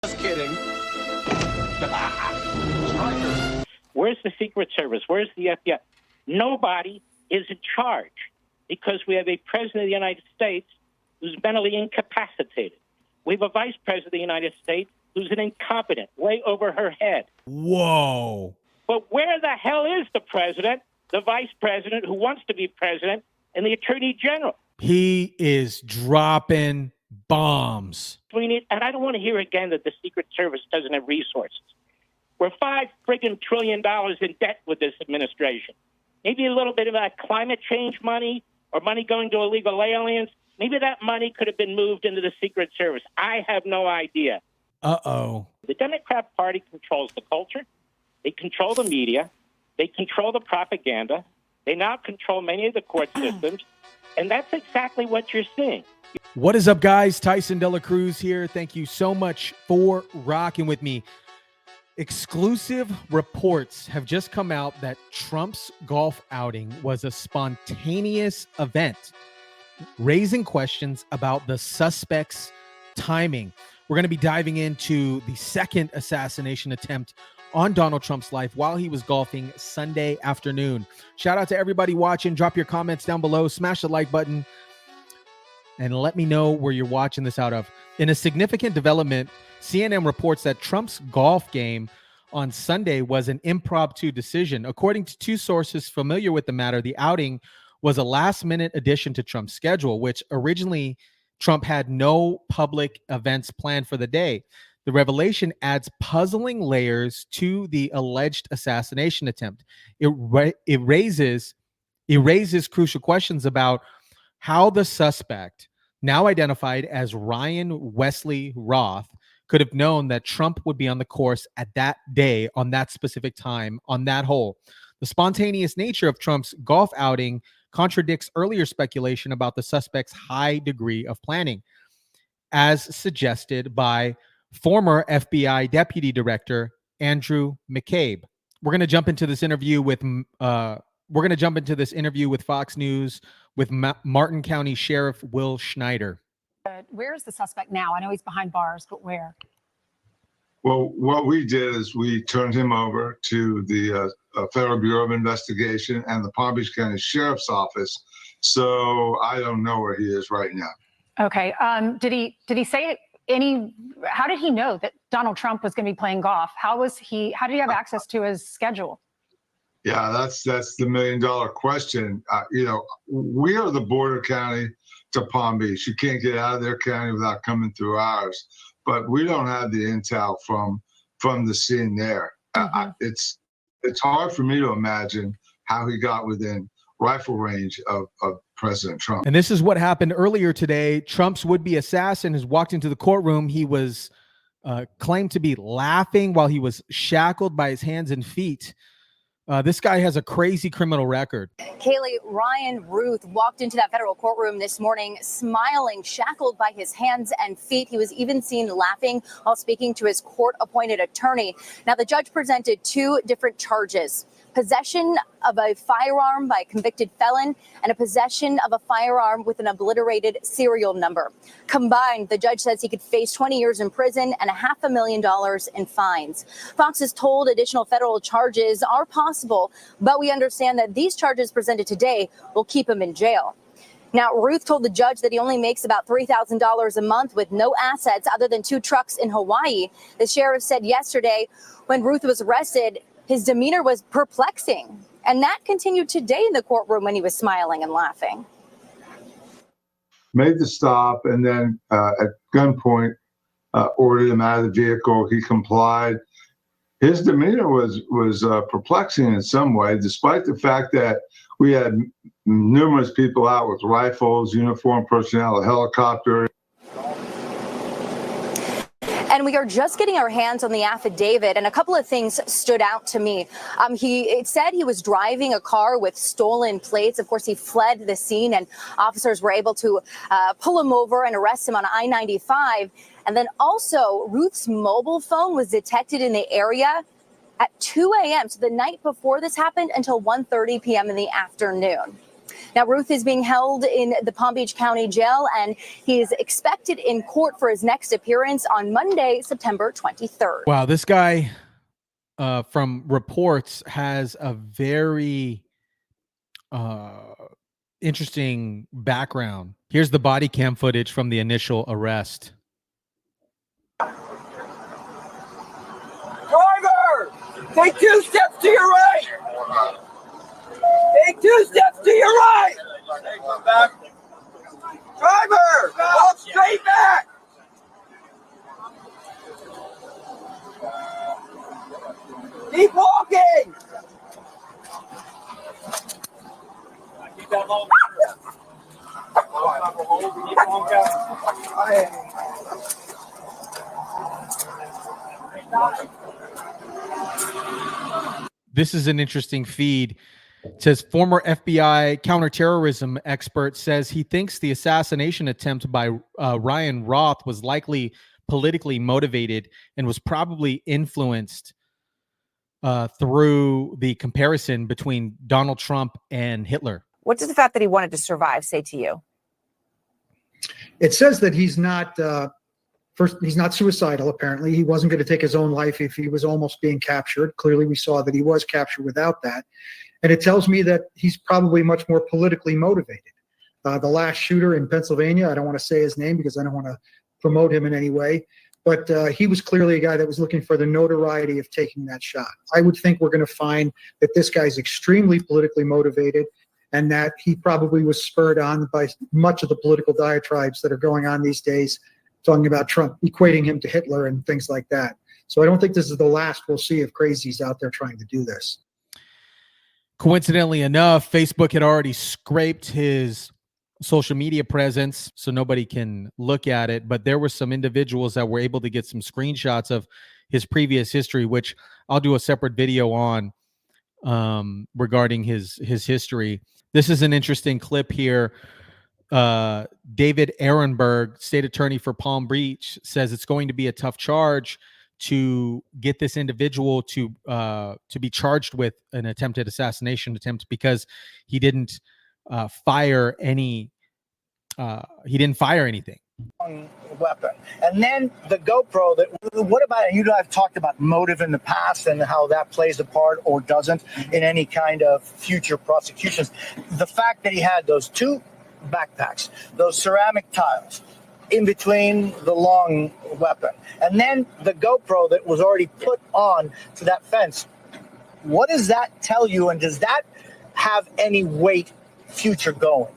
Just kidding. Where's the Secret Service? Where's the FBI? Nobody is in charge because we have a president of the United States who's mentally incapacitated. We have a vice president of the United States who's an incompetent, way over her head. Whoa. But where the hell is the president, the vice president who wants to be president, and the attorney general? He is dropping bombs. We need, and I don't want to hear again that the Secret Service doesn't have resources. We're $5 trillion in debt with this administration. Maybe a little bit of that climate change money or money going to illegal aliens. Maybe that money could have been moved into the Secret Service. I have no idea. Uh-oh. The Democrat Party controls the culture. They control the media. They control the propaganda. They now control many of the court systems. And that's exactly what you're seeing. What is up, guys? Tyson Dela Cruz here. Thank you so much for rocking with me. Exclusive reports have just come out that Trump's golf outing was a spontaneous event, raising questions about the suspect's timing. We're going to be diving into the second assassination attempt on Donald Trump's life while he was golfing Sunday afternoon. Shout out to everybody watching. Drop your comments down below. Smash the like button. And let me know where you're watching this out of. In a significant development, CNN reports that Trump's golf game on Sunday was an impromptu decision. According to two sources familiar with the matter, the outing was a last-minute addition to Trump's schedule, which originally Trump had no public events planned for the day. The revelation adds puzzling layers to the alleged assassination attempt. It raises crucial questions about how the suspect, now identified as Ryan Wesley Roth, could have known that Trump would be on the course at that day, on that specific time, on that hole. The spontaneous nature of Trump's golf outing contradicts earlier speculation about the suspect's high degree of planning, as suggested by former FBI Deputy Director Andrew McCabe. We're going to jump into this interview with Fox News with Martin County Sheriff Will Schneider. Where's the suspect now? I know he's behind bars, but where? Well, what we did is we turned him over to the Federal Bureau of Investigation and the Palm Beach County Sheriff's Office. So I don't know where he is right now. Okay. Did he say any? How did he know that Donald Trump was going to be playing golf? How did he have access to his schedule? Yeah, that's the $1 million question. We are the border county to Palm Beach. You can't get out of their county without coming through ours. But we don't have the intel from the scene there. Mm-hmm. It's hard for me to imagine how he got within rifle range of President Trump. And this is what happened earlier today. Trump's would-be assassin has walked into the courtroom. He was claimed to be laughing while he was shackled by his hands and feet. This guy has a crazy criminal record. Kaylee, Ryan Ruth walked into that federal courtroom this morning smiling, shackled by his hands and feet. He was even seen laughing while speaking to his court-appointed attorney. Now, the judge presented two different charges: possession of a firearm by a convicted felon and a possession of a firearm with an obliterated serial number. Combined, the judge says he could face 20 years in prison and $500,000 in fines. Fox is told additional federal charges are possible, but we understand that these charges presented today will keep him in jail. Now, Ruth told the judge that he only makes about $3,000 a month with no assets other than 2 trucks in Hawaii. The sheriff said yesterday when Ruth was arrested, his demeanor was perplexing, and that continued today in the courtroom when he was smiling and laughing. Made the stop, and then at gunpoint ordered him out of the vehicle. He complied. His demeanor was perplexing in some way, despite the fact that we had numerous people out with rifles, uniformed personnel, a helicopter. And we are just getting our hands on the affidavit, and a couple of things stood out to me. It said he was driving a car with stolen plates. Of course, he fled the scene, and officers were able to pull him over and arrest him on I-95. And then also, Ruth's mobile phone was detected in the area at 2 a.m., so the night before this happened, until 1:30 p.m. in the afternoon. Now, Ruth is being held in the Palm Beach County Jail, and he is expected in court for his next appearance on Monday, September 23rd. Wow, this guy, from reports, has a very interesting background. Here's the body cam footage from the initial arrest. Driver, take 2 steps to your right. Take 2 steps to your right. Driver, walk straight back. Keep walking. Keep that low. This is an interesting feed. It says former FBI counterterrorism expert says he thinks the assassination attempt by Ryan Roth was likely politically motivated and was probably influenced through the comparison between Donald Trump and Hitler. What does the fact that he wanted to survive say to you? It says that he's not he's not suicidal. Apparently, he wasn't going to take his own life if he was almost being captured. Clearly, we saw that he was captured without that. And it tells me that he's probably much more politically motivated. The last shooter in Pennsylvania, I don't want to say his name because I don't want to promote him in any way, but he was clearly a guy that was looking for the notoriety of taking that shot. I would think we're going to find that this guy's extremely politically motivated and that he probably was spurred on by much of the political diatribes that are going on these days, talking about Trump, equating him to Hitler and things like that. So I don't think this is the last we'll see of crazies out there trying to do this. Coincidentally enough, Facebook had already scraped his social media presence so nobody can look at it, but there were some individuals that were able to get some screenshots of his previous history, which I'll do a separate video on regarding his history. This is an interesting clip here. David Ehrenberg, state attorney for Palm Beach, says it's going to be a tough charge to get this individual to be charged with an attempted assassination attempt because he didn't fire any. He didn't fire anything. Weapon, and then the GoPro. What about? And you know, I've talked about motive in the past and how that plays a part or doesn't in any kind of future prosecutions. The fact that he had those 2 backpacks, those ceramic tiles in between the long weapon, and then the GoPro that was already put on to that fence. What does that tell you, and does that have any weight future going?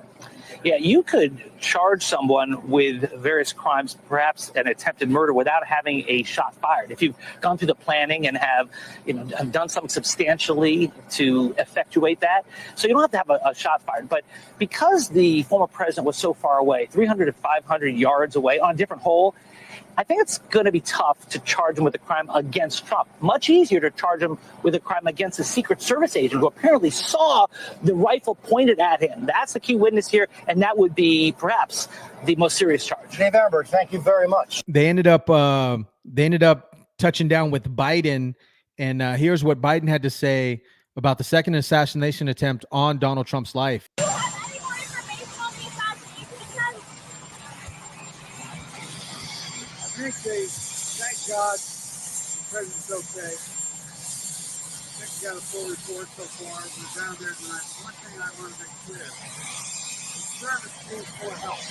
Yeah, you could charge someone with various crimes, perhaps an attempted murder, without having a shot fired. If you've gone through the planning and have done something substantially to effectuate that, so you don't have to have a shot fired. But because the former president was so far away, 300 to 500 yards away on a different hole, I think it's going to be tough to charge him with a crime against Trump. Much easier to charge him with a crime against a Secret Service agent who apparently saw the rifle pointed at him. That's the key witness here, and that would be perhaps the most serious charge. Dave Amber, thank you very much. They ended up touching down with Biden, and here's what Biden had to say about the second assassination attempt on Donald Trump's life. Thank God the president's okay. I think we got a full report so far. We're down there tonight. One thing I want to make clear, the service needs more help.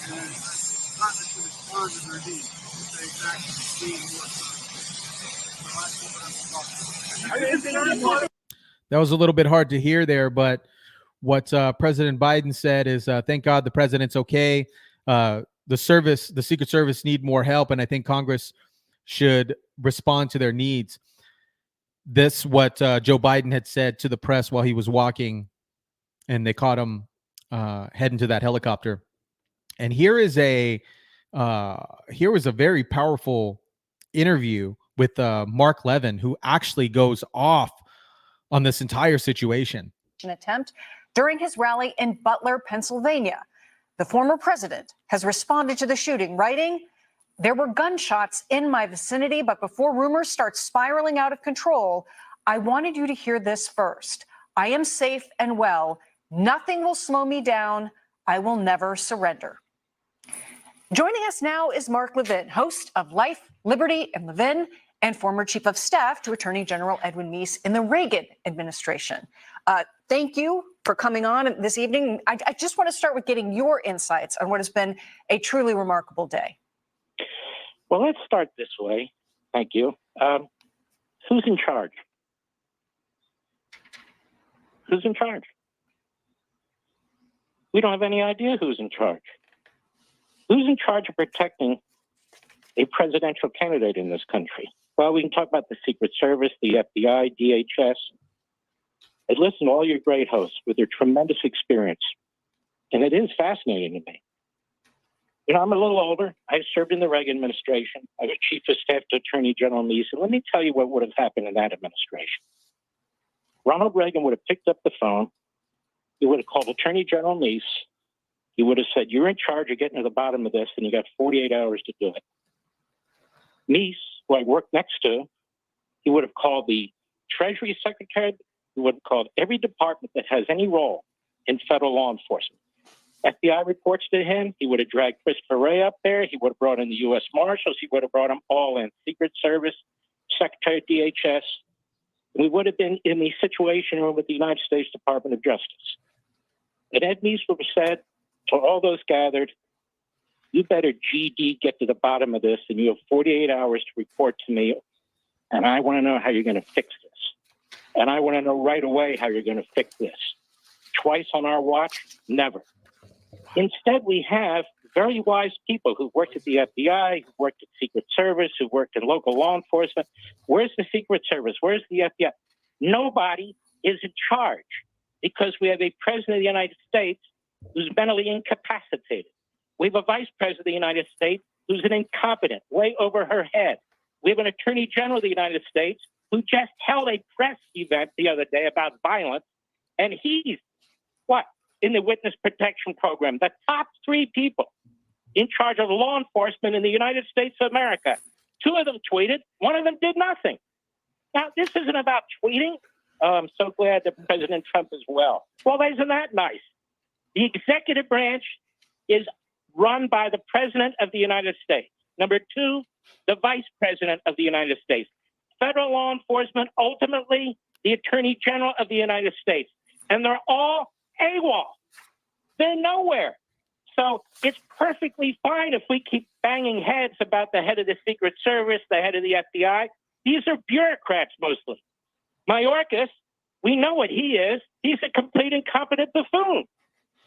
And I think Congress can respond to their needs if they actually need more service. That was a little bit hard to hear there, but what President Biden said is, thank God the president's okay. The Secret Service need more help, and I think Congress should respond to their needs. This what Joe Biden had said to the press while he was walking, and they caught him heading to that helicopter. And here is a very powerful interview with Mark Levin, who actually goes off on this entire situation. An attempt during his rally in Butler, Pennsylvania. The former president has responded to the shooting, writing, "There were gunshots in my vicinity, but before rumors start spiraling out of control, I wanted you to hear this first. I am safe and well. Nothing will slow me down. I will never surrender. Joining us now is Mark Levin, host of Life, Liberty, and Levin, and former chief of staff to Attorney General Edwin Meese in the Reagan administration. Thank you for coming on this evening. I just want to start with getting your insights on what has been a truly remarkable day. Well, let's start this way. Thank you. Who's in charge? Who's in charge? We don't have any idea who's in charge. Who's in charge of protecting a presidential candidate in this country? Well, we can talk about the Secret Service, the FBI, DHS. I listen to all your great hosts with their tremendous experience, and it is fascinating to me. You know, I'm a little older. I served in the Reagan administration. I was chief of staff to Attorney General Meese, and let me tell you what would have happened in that administration. Ronald Reagan would have picked up the phone. He would have called Attorney General Meese. He would have said, you're in charge of getting to the bottom of this, and you got 48 hours to do it. Meese, who I worked next to, he would have called the Treasury Secretary. He would have called every department that has any role in federal law enforcement. FBI reports to him. He would have dragged Christopher Wray up there. He would have brought in the U.S. Marshals. He would have brought them all in. Secret Service, Secretary of DHS. We would have been in the Situation Room with the United States Department of Justice. And Ed Meese would have said to all those gathered, you better GD get to the bottom of this, and you have 48 hours to report to me, and I want to know how you're going to fix this. And I want to know right away how you're going to fix this. Twice on our watch? Never. Instead, we have very wise people who worked at the FBI, who worked at Secret Service, who worked in local law enforcement. Where's the Secret Service? Where's the FBI? Nobody is in charge because we have a president of the United States who's mentally incapacitated. We have a vice president of the United States who's an incompetent, way over her head. We have an attorney general of the United States who just held a press event the other day about violence, and he's, what, in the witness protection program, the top three people in charge of law enforcement in the United States of America. Two of them tweeted, one of them did nothing. Now, this isn't about tweeting. Oh, I'm so glad that President Trump is well. Well, isn't that nice? The executive branch is run by the President of the United States. Number two, the Vice President of the United States. Federal law enforcement, ultimately, the Attorney General of the United States. And they're all AWOL. They're nowhere. So it's perfectly fine if we keep banging heads about the head of the Secret Service, the head of the FBI. These are bureaucrats mostly. Mayorkas, we know what he is. He's a complete incompetent buffoon.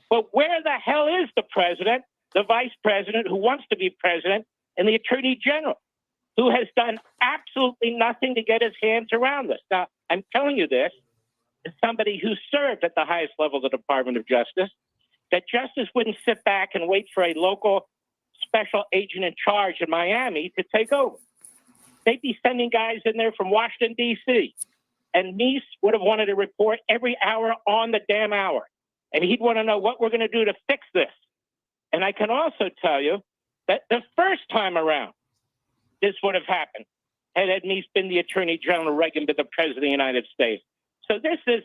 But where the hell is the president, the vice president who wants to be president, and the attorney general who has done absolutely nothing to get his hands around this? Now, I'm telling you this as somebody who served at the highest level of the Department of Justice, that justice wouldn't sit back and wait for a local special agent in charge in Miami to take over. They'd be sending guys in there from Washington, D.C., and Meese would have wanted to report every hour on the damn hour. And he'd want to know what we're going to do to fix this. And I can also tell you that the first time around this would have happened had Ed Meese been the Attorney General, Reagan been the President of the United States. So this is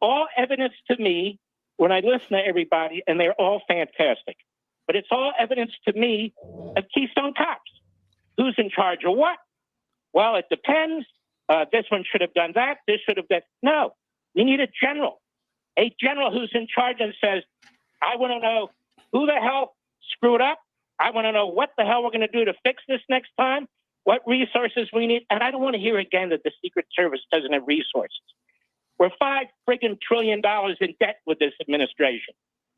all evidence to me when I listen to everybody, and they're all fantastic. But it's all evidence to me of Keystone Cops. Who's in charge of what? Well, it depends. This one should have done that. This should have done. No, we need a general who's in charge and says, I want to know who the hell screwed up. I want to know what the hell we're going to do to fix this next time, what resources we need. And I don't want to hear again that the Secret Service doesn't have resources. We're $5 trillion in debt with this administration.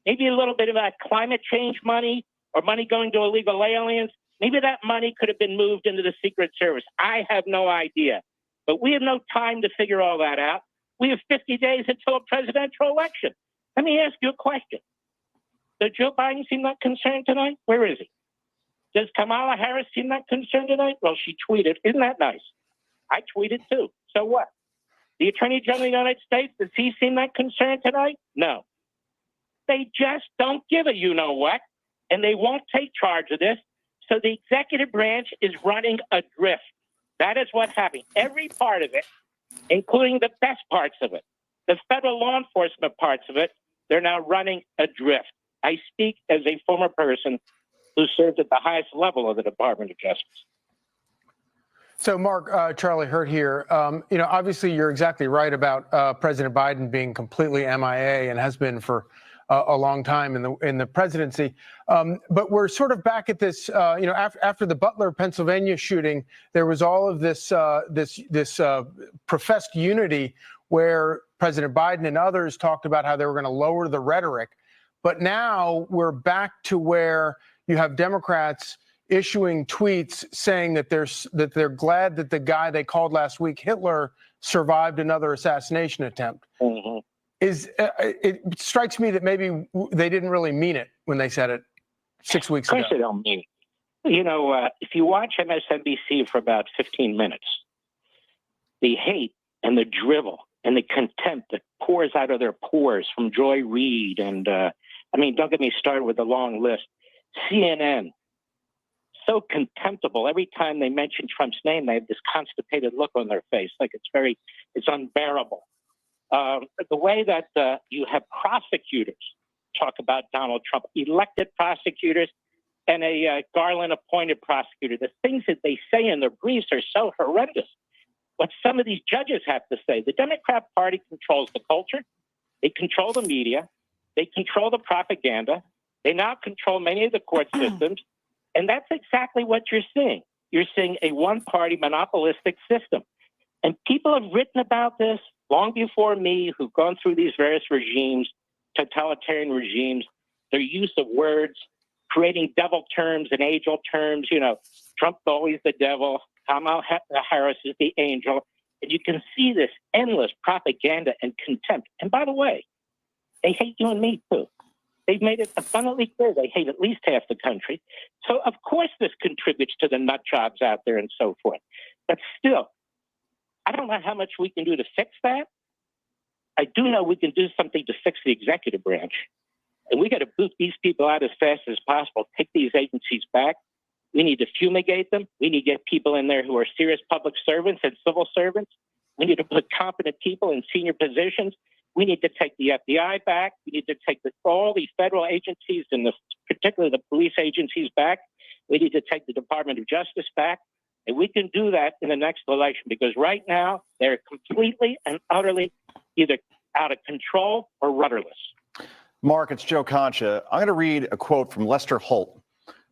Maybe a little bit of that climate change money or money going to illegal aliens. Maybe that money could have been moved into the Secret Service. I have no idea. But we have no time to figure all that out. We have 50 days until a presidential election. Let me ask you a question. Does Joe Biden seem that concerned tonight? Where is he? Does Kamala Harris seem that concerned tonight? Well, she tweeted. Isn't that nice? I tweeted too. So what? The Attorney General of the United States, does he seem that concerned tonight? No. They just don't give a you-know-what, and they won't take charge of this. So the executive branch is running adrift. That is what's happening. Every part of it, including the best parts of it, the federal law enforcement parts of it, They're now running adrift. I speak as a former person who served at the highest level of the Department of Justice. So, Mark, Charlie Hurt here. Obviously, you're exactly right about President Biden being completely MIA and has been for a long time in the presidency. But we're sort of back at this. After the Butler, Pennsylvania shooting, there was all of this professed unity where President Biden and others talked about how they were going to lower the rhetoric. But now we're back to where you have Democrats issuing tweets saying that they're glad that the guy they called last week Hitler survived another assassination attempt. Mm-hmm. It strikes me that maybe they didn't really mean it when they said it 6 weeks ago. Of course they don't mean it. If you watch MSNBC for about 15 minutes, the hate and the drivel and the contempt that pours out of their pores from Joy Reid and, don't get me started with a long list. CNN, so contemptible. Every time they mention Trump's name, they have this constipated look on their face, like it's unbearable. The way that you have prosecutors talk about Donald Trump, elected prosecutors, and a Garland-appointed prosecutor, the things that they say in their briefs are so horrendous. What some of these judges have to say, the Democrat Party controls the culture, they control the media, they control the propaganda, they now control many of the court systems, and that's exactly what you're seeing. You're seeing a one-party monopolistic system. And people have written about this long before me, who've gone through these various regimes, totalitarian regimes, their use of words, creating devil terms and angel terms. Trump's always the devil, Kamala Harris is the angel. And you can see this endless propaganda and contempt. And by the way, they hate you and me too. They've made it abundantly clear they hate at least half the country. So, of course, this contributes to the nut jobs out there and so forth. But still, I don't know how much we can do to fix that. I do know we can do something to fix the executive branch. And we got to boot these people out as fast as possible, take these agencies back. We need to fumigate them. We need to get people in there who are serious public servants and civil servants. We need to put competent people in senior positions. We need to take the FBI back. We need to take all these federal agencies, and particularly the police agencies, back. We need to take the Department of Justice back. And we can do that in the next election, because right now they're completely and utterly either out of control or rudderless. Mark, it's Joe Concha. I'm going to read a quote from Lester Holt,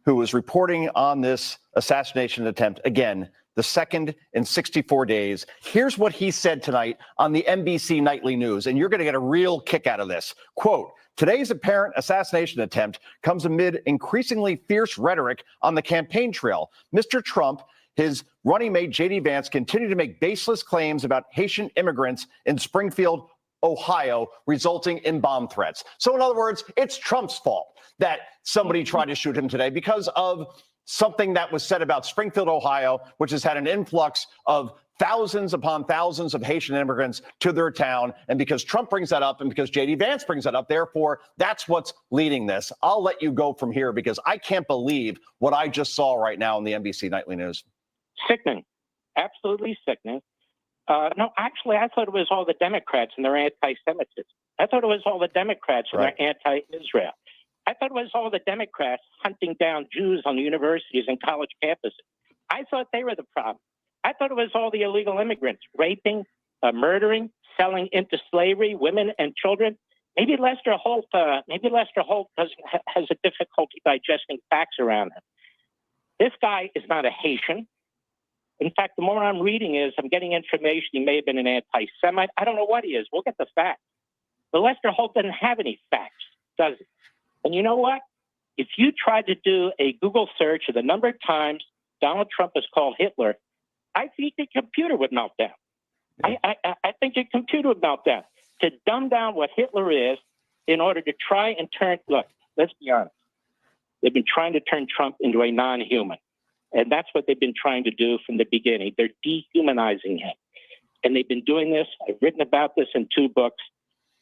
who was reporting on this assassination attempt, again, the second in 64 days. Here's what he said tonight on the NBC Nightly News, and you're going to get a real kick out of this. Quote, today's apparent assassination attempt comes amid increasingly fierce rhetoric on the campaign trail. Mr. Trump, his running mate J.D. Vance, continue to make baseless claims about Haitian immigrants in Springfield, Ohio, resulting in bomb threats. So in other words, it's Trump's fault that somebody tried to shoot him today because of something that was said about Springfield, Ohio, which has had an influx of thousands upon thousands of Haitian immigrants to their town. And because Trump brings that up and because J.D. Vance brings that up, therefore, that's what's leading this. I'll let you go from here because I can't believe what I just saw right now on the NBC Nightly News. Sickening. Absolutely sickening. No, actually, I thought it was all the Democrats and their anti-Semitism. I thought it was all the Democrats and their anti-Israel. I thought it was all the Democrats hunting down Jews on universities and college campuses. I thought they were the problem. I thought it was all the illegal immigrants raping, murdering, selling into slavery, women and children. Maybe Lester Holt has a difficulty digesting facts around him. This guy is not a Haitian. In fact, the more I'm reading I'm getting information he may have been an anti-Semite. I don't know what he is. We'll get the facts. But Lester Holt doesn't have any facts, does he? And you know what? If you tried to do a Google search of the number of times Donald Trump is called Hitler, I think your computer would melt down. I think your computer would melt down. To dumb down what Hitler is in order to try and look, let's be honest. They've been trying to turn Trump into a non-human. And that's what they've been trying to do from the beginning. They're dehumanizing him. And they've been doing this. I've written about this in 2 books.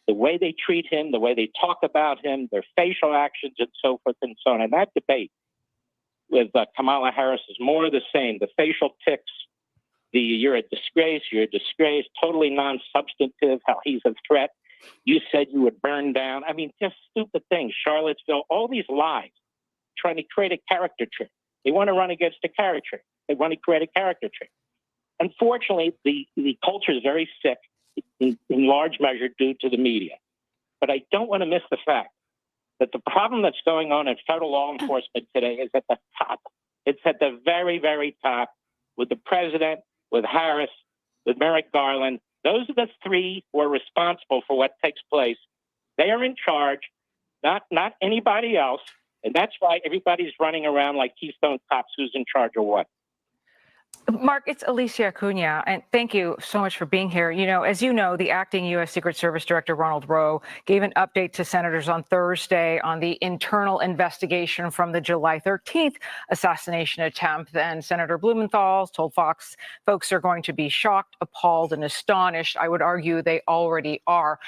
The way they treat him, the way they talk about him, their facial actions and so forth and so on. And that debate with Kamala Harris is more of the same. The facial tics, you're a disgrace, totally non-substantive, how he's a threat. You said you would burn down. I mean, just stupid things. Charlottesville, all these lies, trying to create a character trick. They want to run against a character. They want to create a character trick. Unfortunately, the culture is very sick in large measure due to the media. But I don't want to miss the fact that the problem that's going on in federal law enforcement today is at the top. It's at the very, very top with the president, with Harris, with Merrick Garland. Those are the three who are responsible for what takes place. They are in charge, not anybody else. And that's why everybody's running around like Keystone Cops, who's in charge of what. Mark, it's Alicia Acuna, and thank you so much for being here. You know, as you know, the acting U.S. Secret Service Director, Ronald Rowe, gave an update to senators on Thursday on the internal investigation from the July 13th assassination attempt. And Senator Blumenthal told Fox folks are going to be shocked, appalled, and astonished. I would argue they already are.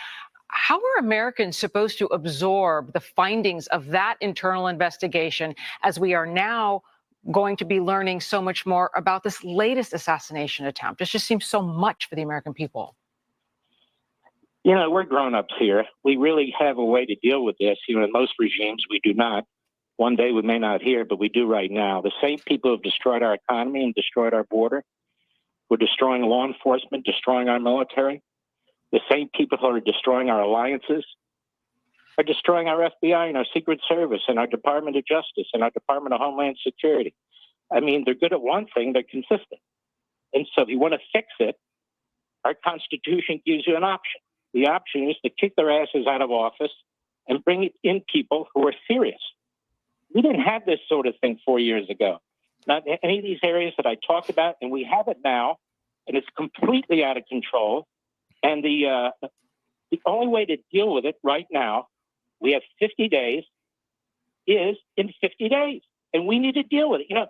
How are Americans supposed to absorb the findings of that internal investigation as we are now going to be learning so much more about this latest assassination attempt? It just seems so much for the American people. You know, we're grown-ups here. We really have a way to deal with this. You know, in most regimes, we do not. One day we may not hear, but we do right now. The same people who have destroyed our economy and destroyed our border, who are destroying law enforcement, destroying our military, the same people who are destroying our alliances, are destroying our FBI and our Secret Service and our Department of Justice and our Department of Homeland Security. I mean, they're good at one thing, they're consistent. And so if you want to fix it, our Constitution gives you an option. The option is to kick their asses out of office and bring in people who are serious. We didn't have this sort of thing 4 years ago. Not any of these areas that I talked about, and we have it now, and it's completely out of control. And the only way to deal with it right now, we have 50 days, is in 50 days. And we need to deal with it. You know,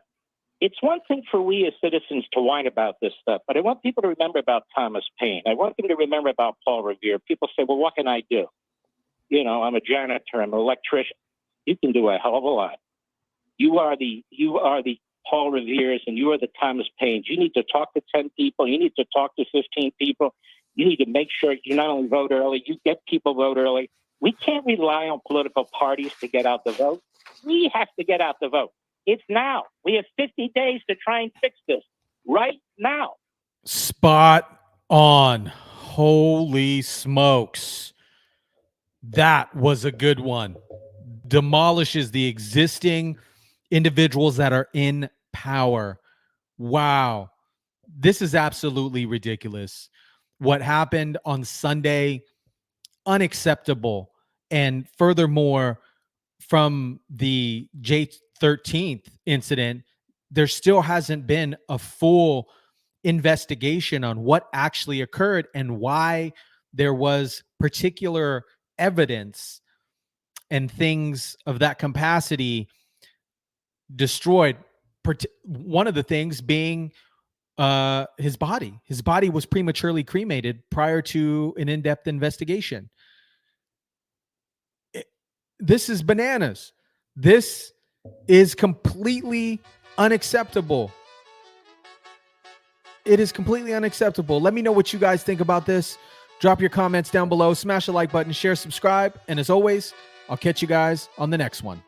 it's one thing for we as citizens to whine about this stuff, but I want people to remember about Thomas Paine. I want them to remember about Paul Revere. People say, well, what can I do? You know, I'm a janitor, I'm an electrician. You can do a hell of a lot. You are the Paul Reveres and you are the Thomas Paines. You need to talk to 10 people. You need to talk to 15 people. You need to make sure you not only vote early, you get people vote early. We can't rely on political parties to get out the vote. We have to get out the vote. It's now. We have 50 days to try and fix this right now. Spot on. Holy smokes. That was a good one. Demolishes the existing individuals that are in power. Wow. This is absolutely ridiculous. What happened on Sunday, unacceptable. And furthermore, from the J13th incident, there still hasn't been a full investigation on what actually occurred and why there was particular evidence and things of that capacity destroyed. One of the things being his body. His body was prematurely cremated prior to an in-depth investigation. This is bananas. This is completely unacceptable. It is completely unacceptable. Let me know what you guys think about this. Drop your comments down below. Smash the like button, share, subscribe. And as always, I'll catch you guys on the next one.